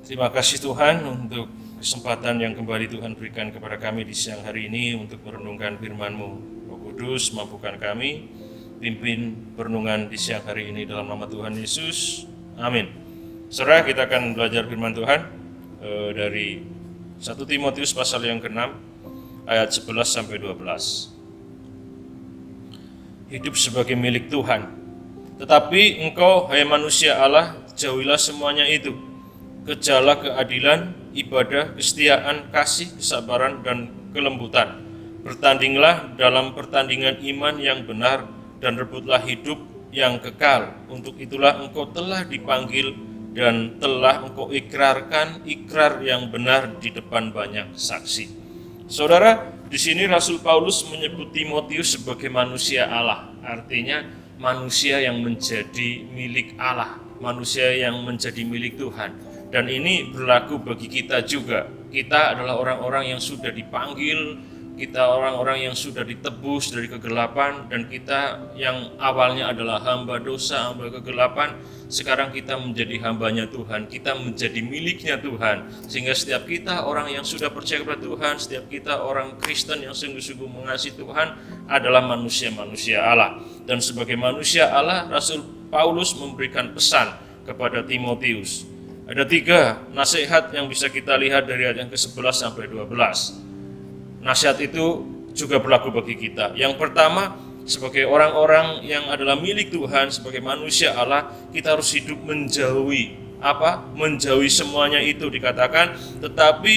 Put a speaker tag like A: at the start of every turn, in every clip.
A: Terima kasih Tuhan untuk kesempatan yang kembali Tuhan berikan kepada kami di siang hari ini untuk merenungkan firman-Mu. Roh Kudus, mampukan kami, pimpin perenungan di siang hari ini dalam nama Tuhan Yesus. Amin. Saudara, kita akan belajar firman Tuhan dari 1 Timotius pasal yang ke-6 ayat 11 sampai 12. Hidup sebagai milik Tuhan. Tetapi engkau, hai manusia Allah, jauhilah semuanya itu. Kejarlah keadilan, ibadah, kesetiaan, kasih, kesabaran, dan kelembutan. Bertandinglah dalam pertandingan iman yang benar, dan rebutlah hidup yang kekal. Untuk itulah engkau telah dipanggil dan telah engkau ikrarkan ikrar yang benar di depan banyak saksi. Saudara, di sini Rasul Paulus menyebut Timotius sebagai manusia Allah. Artinya manusia yang menjadi milik Allah, manusia yang menjadi milik Tuhan. Dan ini berlaku bagi kita juga. Kita adalah orang-orang yang sudah dipanggil, kita orang-orang yang sudah ditebus dari kegelapan, dan kita yang awalnya adalah hamba dosa, hamba kegelapan, sekarang kita menjadi hambanya Tuhan, kita menjadi miliknya Tuhan. Sehingga setiap kita orang yang sudah percaya kepada Tuhan, setiap kita orang Kristen yang sungguh-sungguh mengasihi Tuhan adalah manusia-manusia Allah. Dan sebagai manusia Allah, Rasul Paulus memberikan pesan kepada Timotius. Ada 3 nasihat yang bisa kita lihat dari ayat yang ke-11 sampai 12. Nasihat itu juga berlaku bagi kita. Yang pertama, sebagai orang-orang yang adalah milik Tuhan, sebagai manusia Allah, kita harus hidup menjauhi apa? Menjauhi semuanya itu dikatakan, tetapi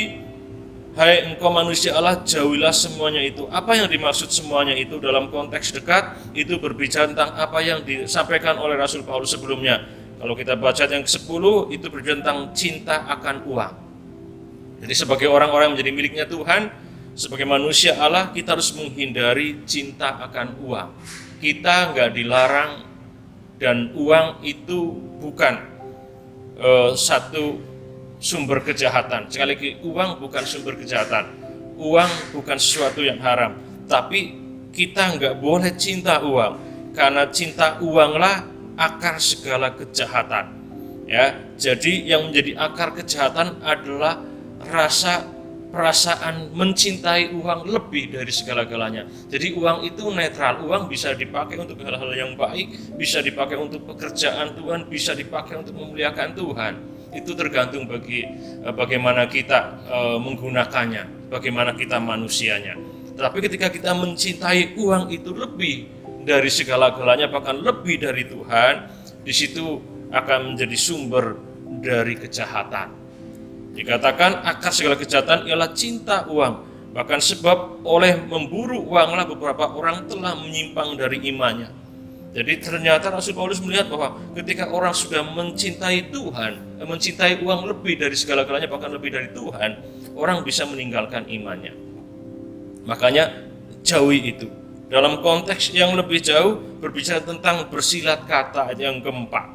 A: hai engkau manusia Allah, jauhilah semuanya itu. Apa yang dimaksud semuanya itu dalam konteks dekat? Itu berbicara tentang apa yang disampaikan oleh Rasul Paulus sebelumnya. Kalau kita baca yang ke-10, itu berbicara tentang cinta akan uang. Jadi sebagai orang-orang yang menjadi miliknya Tuhan, sebagai manusia Allah, kita harus menghindari cinta akan uang. Kita nggak dilarang, dan uang itu bukan satu sumber kejahatan. Sekali lagi, uang bukan sumber kejahatan. Uang bukan sesuatu yang haram. Tapi kita nggak boleh cinta uang, karena cinta uanglah akar segala kejahatan. Ya, jadi yang menjadi akar kejahatan adalah perasaan mencintai uang lebih dari segala-galanya. Jadi uang itu netral, uang bisa dipakai untuk hal-hal yang baik, bisa dipakai untuk pekerjaan Tuhan, bisa dipakai untuk memuliakan Tuhan. Itu tergantung bagaimana kita menggunakannya, bagaimana kita manusianya. Tapi ketika kita mencintai uang itu lebih dari segala-galanya, bahkan lebih dari Tuhan, di situ akan menjadi sumber dari kejahatan. Dikatakan akar segala kejahatan ialah cinta uang. Bahkan sebab oleh memburu uanglah beberapa orang telah menyimpang dari imannya. Jadi ternyata Rasul Paulus melihat bahwa ketika orang sudah mencintai Tuhan, mencintai uang lebih dari segala-galanya, bahkan lebih dari Tuhan, orang bisa meninggalkan imannya. Makanya jauhi itu. Dalam konteks yang lebih jauh berbicara tentang bersilat kata yang keempat.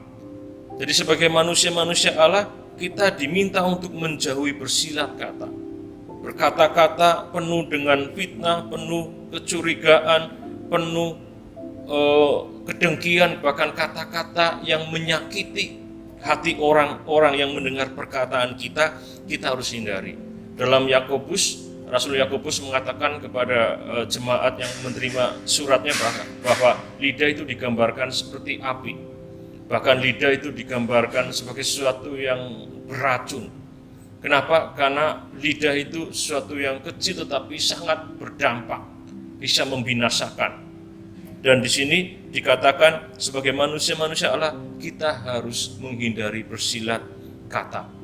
A: Jadi sebagai manusia-manusia Allah, kita diminta untuk menjauhi bersilat kata. Berkata-kata penuh dengan fitnah, penuh kecurigaan, penuh kedengkian, bahkan kata-kata yang menyakiti hati orang-orang yang mendengar perkataan kita harus hindari. Dalam Yakobus, Rasul Yakobus mengatakan kepada jemaat yang menerima suratnya bahwa lidah itu digambarkan seperti api. Bahkan lidah itu digambarkan sebagai sesuatu yang beracun. Kenapa? Karena lidah itu sesuatu yang kecil tetapi sangat berdampak, bisa membinasakan. Dan di sini dikatakan sebagai manusia-manusia Allah, kita harus menghindari bersilat kata.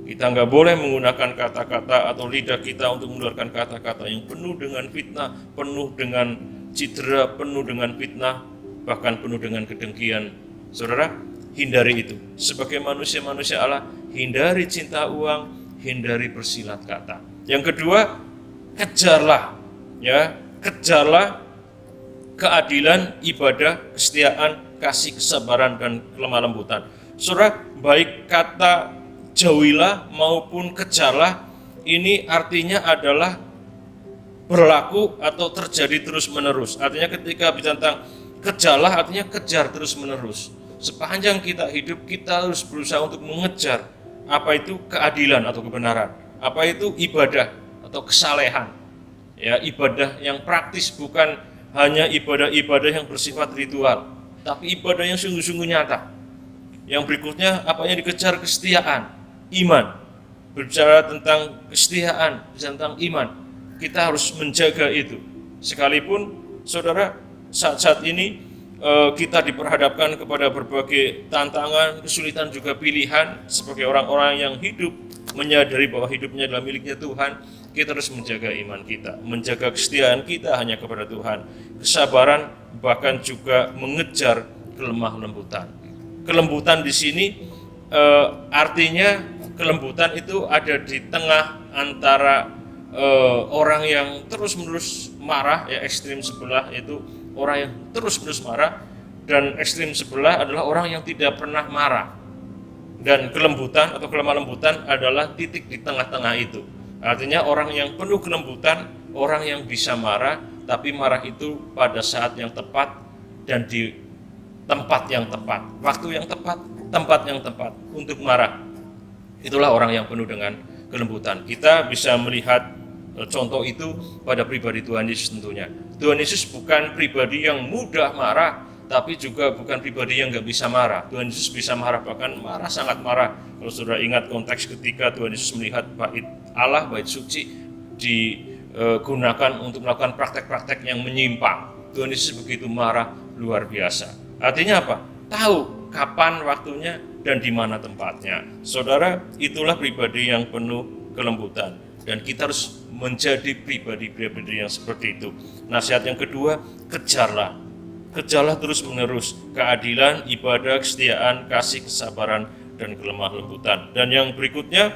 A: Kita nggak boleh menggunakan kata-kata atau lidah kita untuk mengeluarkan kata-kata yang penuh dengan fitnah, penuh dengan cedera, penuh dengan fitnah, bahkan penuh dengan kedengkian. Saudara, hindari itu. Sebagai manusia-manusia Allah, hindari cinta uang, hindari bersilat kata. Yang kedua, kejarlah keadilan, ibadah, kesetiaan, kasih, kesabaran, dan kelemah lembutan. Saudara, baik kata jauhilah maupun kejarlah, ini artinya adalah berlaku atau terjadi terus menerus. Artinya ketika bicara tentang kejarlah, artinya kejar terus menerus. Sepanjang kita hidup, kita harus berusaha untuk mengejar apa itu keadilan atau kebenaran, apa itu ibadah atau kesalehan. Ya, ibadah yang praktis, bukan hanya ibadah-ibadah yang bersifat ritual, tapi ibadah yang sungguh-sungguh nyata. Yang berikutnya, apa yang dikejar? Kesetiaan, iman. Berbicara tentang kesetiaan, tentang iman, kita harus menjaga itu. Sekalipun saudara, saat-saat ini kita diperhadapkan kepada berbagai tantangan, kesulitan, juga pilihan sebagai orang-orang yang hidup menyadari bahwa hidupnya adalah miliknya Tuhan. Kita harus menjaga iman kita, menjaga kesetiaan kita hanya kepada Tuhan, kesabaran, bahkan juga mengejar kelemah lembutan. Kelembutan di sini artinya kelembutan itu ada di tengah antara orang yang terus-menerus marah, ya ekstrim sebelah itu orang yang terus-menerus marah, dan ekstrim sebelah adalah orang yang tidak pernah marah. Dan kelembutan atau kelemah lembutan adalah titik di tengah-tengah itu. Artinya orang yang penuh kelembutan, orang yang bisa marah, tapi marah itu pada saat yang tepat dan di tempat yang tepat, waktu yang tepat, tempat yang tepat untuk marah. Itulah orang yang penuh dengan kelembutan. Kita bisa melihat contoh itu pada pribadi Tuhan Yesus tentunya. Tuhan Yesus bukan pribadi yang mudah marah, tapi juga bukan pribadi yang nggak bisa marah. Tuhan Yesus bisa marah, bahkan marah, sangat marah. Kalau saudara ingat konteks ketika Tuhan Yesus melihat bait Allah, bait suci digunakan untuk melakukan praktek-praktek yang menyimpang. Tuhan Yesus begitu marah, luar biasa. Artinya apa? Tahu kapan waktunya dan di mana tempatnya. Saudara, itulah pribadi yang penuh kelembutan. Dan kita harus menjadi pribadi-pribadi yang seperti itu. Nasihat yang kedua, kejarlah. Kejarlah terus-menerus keadilan, ibadah, kesetiaan, kasih, kesabaran, dan kelemah lembutan. Dan yang berikutnya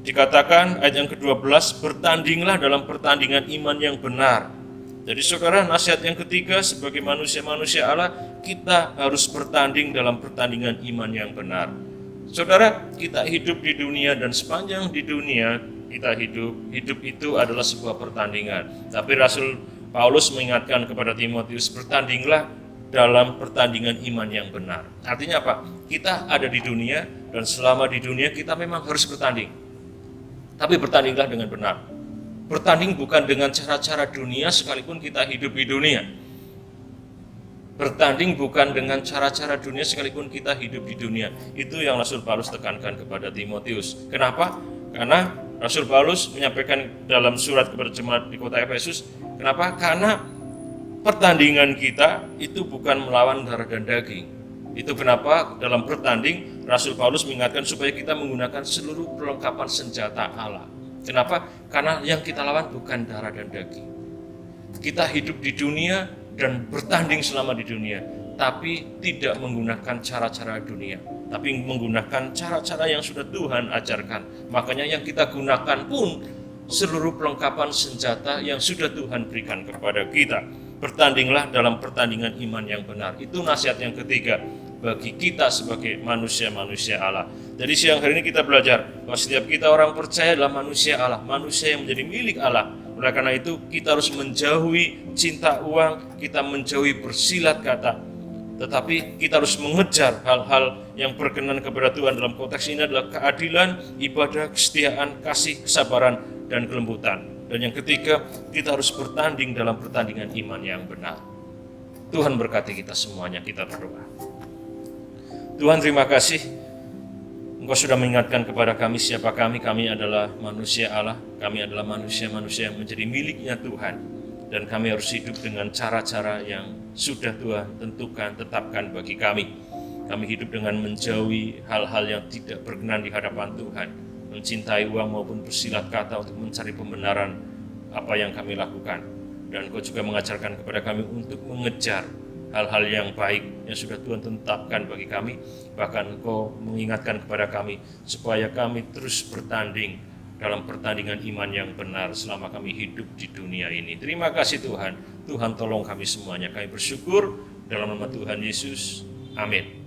A: dikatakan ayat yang ke-12, bertandinglah dalam pertandingan iman yang benar. Jadi saudara, nasihat yang ketiga sebagai manusia-manusia Allah, kita harus bertanding dalam pertandingan iman yang benar. Saudara, kita hidup di dunia, dan sepanjang di dunia kita hidup itu adalah sebuah pertandingan. Tapi Rasul Paulus mengingatkan kepada Timotius, bertandinglah dalam pertandingan iman yang benar. Artinya apa? Kita ada di dunia, dan selama di dunia kita memang harus bertanding. Tapi bertandinglah dengan benar. Bertanding bukan dengan cara-cara dunia sekalipun kita hidup di dunia. Bertanding bukan dengan cara-cara dunia sekalipun kita hidup di dunia. Itu yang Rasul Paulus tekankan kepada Timotius. Kenapa? Karena Rasul Paulus menyampaikan dalam surat kepada jemaat di kota Efesus, kenapa? Karena pertandingan kita itu bukan melawan darah dan daging. Itu kenapa dalam bertanding Rasul Paulus mengingatkan supaya kita menggunakan seluruh perlengkapan senjata Allah. Kenapa? Karena yang kita lawan bukan darah dan daging. Kita hidup di dunia dan bertanding selama di dunia, tapi tidak menggunakan cara-cara dunia, tapi menggunakan cara-cara yang sudah Tuhan ajarkan. Makanya yang kita gunakan pun seluruh perlengkapan senjata yang sudah Tuhan berikan kepada kita. Bertandinglah dalam pertandingan iman yang benar. Itu nasihat yang ketiga bagi kita sebagai manusia-manusia Allah. Jadi siang hari ini kita belajar bahwa setiap kita orang percaya adalah manusia Allah, manusia yang menjadi milik Allah. Oleh karena itu kita harus menjauhi cinta uang, kita menjauhi bersilat kata. Tetapi kita harus mengejar hal-hal yang berkenan kepada Tuhan. Dalam konteks ini adalah keadilan, ibadah, kesetiaan, kasih, kesabaran, dan kelembutan. Dan yang ketiga, kita harus bertanding dalam pertandingan iman yang benar. Tuhan berkati kita semuanya, kita berdoa. Tuhan, terima kasih Engkau sudah mengingatkan kepada kami siapa kami. Kami adalah manusia Allah, kami adalah manusia-manusia yang menjadi miliknya Tuhan. Dan kami harus hidup dengan cara-cara yang sudah Tuhan tentukan, tetapkan bagi kami. Kami hidup dengan menjauhi hal-hal yang tidak berkenan di hadapan Tuhan, mencintai uang maupun bersilat kata untuk mencari pembenaran apa yang kami lakukan. Dan Engkau juga mengajarkan kepada kami untuk mengejar hal-hal yang baik yang sudah Tuhan tetapkan bagi kami. Bahkan Engkau mengingatkan kepada kami supaya kami terus bertanding dalam pertandingan iman yang benar selama kami hidup di dunia ini. Terima kasih Tuhan. Tuhan tolong kami semuanya. Kami bersyukur dalam nama Tuhan Yesus. Amin.